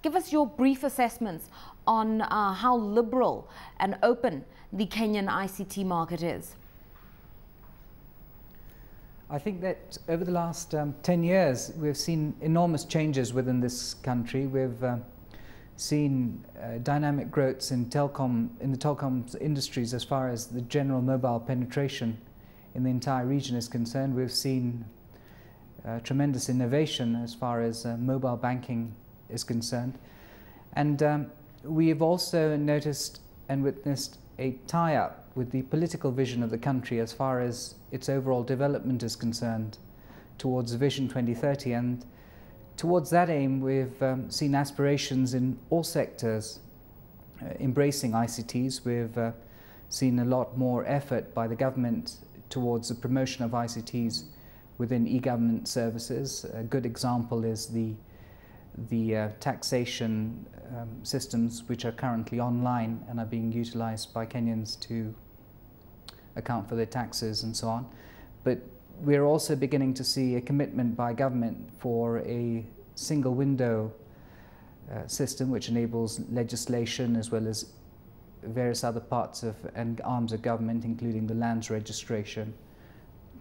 Give us your brief assessments on how liberal and open the Kenyan ICT market is. I think that over the last 10 years, we've seen enormous changes within this country. We've seen dynamic growths in the telecoms industries as far as the general mobile penetration in the entire region is concerned. We've seen tremendous innovation as far as mobile banking is concerned. And we have also noticed and witnessed a tie-up with the political vision of the country as far as its overall development is concerned towards Vision 2030. And towards that aim, we've seen aspirations in all sectors embracing ICTs. We've seen a lot more effort by the government towards the promotion of ICTs within e-government services. A good example is the taxation systems which are currently online and are being utilized by Kenyans to account for their taxes and so on. But we're also beginning to see a commitment by government for a single window system which enables legislation as well as various other parts of and arms of government, including the lands registration,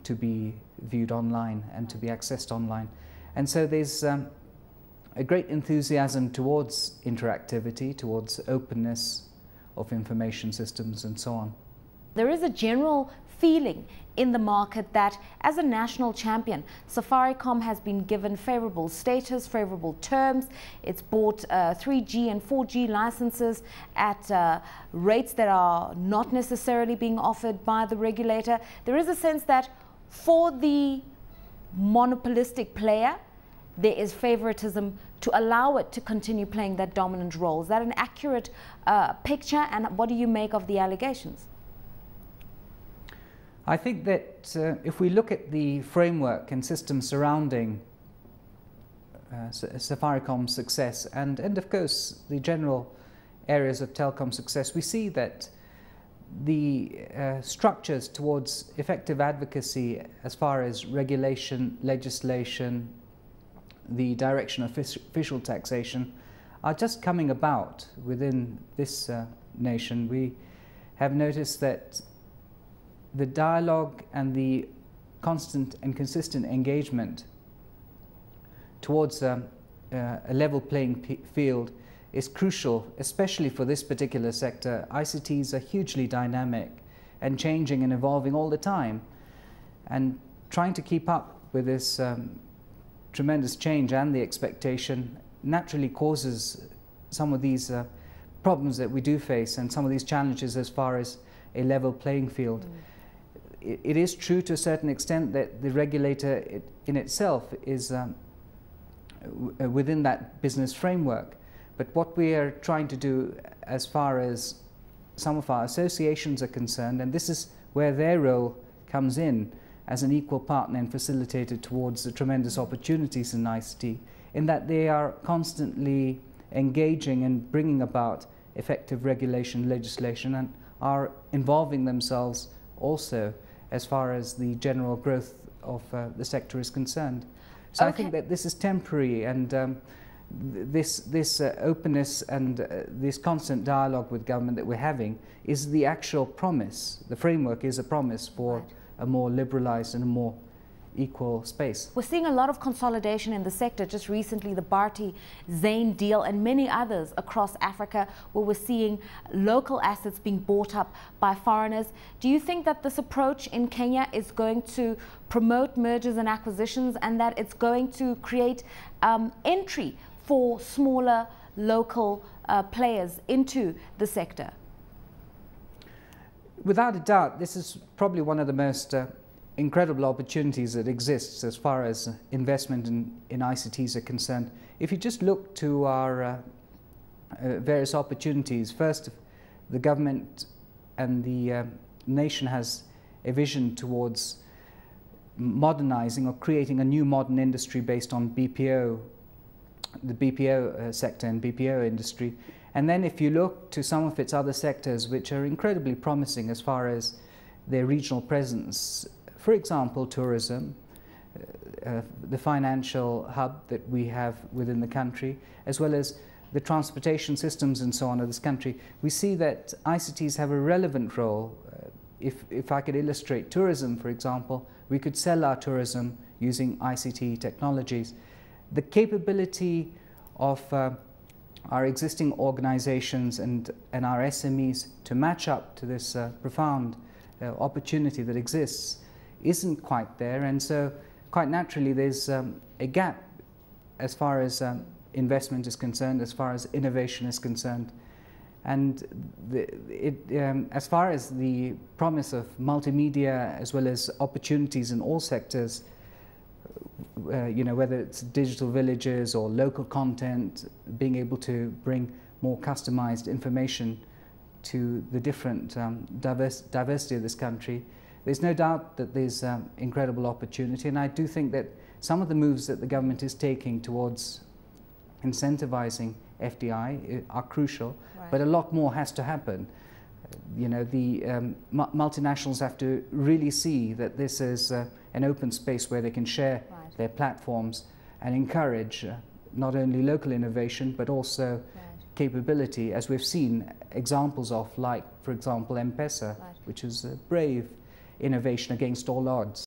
to be viewed online and to be accessed online. And so there's a great enthusiasm towards interactivity, towards openness of information systems and so on. There is a general feeling in the market that as a national champion, Safaricom has been given favorable status, favorable terms. It's bought 3G and 4G licenses at rates that are not necessarily being offered by the regulator. There is a sense that for the monopolistic player, there is favoritism to allow it to continue playing that dominant role. Is that an accurate picture, and what do you make of the allegations? I think that if we look at the framework and system surrounding Safaricom's success and of course the general areas of telecom success, we see that the structures towards effective advocacy as far as regulation, legislation, the direction of official taxation are just coming about within this nation. We have noticed that the dialogue and the constant and consistent engagement towards a level playing field is crucial, especially for this particular sector. ICTs are hugely dynamic and changing and evolving all the time, and trying to keep up with this tremendous change and the expectation naturally causes some of these problems that we do face and some of these challenges as far as a level playing field. It is true to a certain extent that the regulator in itself is within that business framework, but what we are trying to do as far as some of our associations are concerned, and this is where their role comes in as an equal partner and facilitator towards the tremendous opportunities in ICT, in that they are constantly engaging and bringing about effective regulation, legislation, and are involving themselves also as far as the general growth of the sector is concerned. So I think that this is temporary, and this openness and this constant dialogue with government that we're having is the actual promise. The framework is a promise for a more liberalized and a more equal space. We're seeing a lot of consolidation in the sector. Just recently, the Bharti Zain deal and many others across Africa, where we're seeing local assets being bought up by foreigners. Do you think that this approach in Kenya is going to promote mergers and acquisitions, and that it's going to create entry for smaller local players into the sector? Without a doubt, this is probably one of the most incredible opportunities that exists as far as investment in ICTs are concerned. If you just look to our various opportunities, first, the government and the nation has a vision towards modernizing or creating a new modern industry based on BPO, the BPO sector and BPO industry. And then if you look to some of its other sectors which are incredibly promising as far as their regional presence, for example, tourism, the financial hub that we have within the country, as well as the transportation systems and so on of this country, we see that ICTs have a relevant role. If I could illustrate tourism, for example, we could sell our tourism using ICT technologies. The capability of our existing organizations and our SMEs to match up to this profound opportunity that exists isn't quite there, and so quite naturally there's a gap as far as investment is concerned, as far as innovation is concerned. And as far as the promise of multimedia as well as opportunities in all sectors, whether it's digital villages or local content, being able to bring more customized information to the different diversity of this country, there's no doubt that there's incredible opportunity. And I do think that some of the moves that the government is taking towards incentivizing FDI are crucial, right. But a lot more has to happen. The multinationals have to really see that this is an open space where they can share right. their platforms and encourage not only local innovation but also right. capability, as we've seen examples of, like, for example, M-Pesa, right. which is a brave innovation against all odds.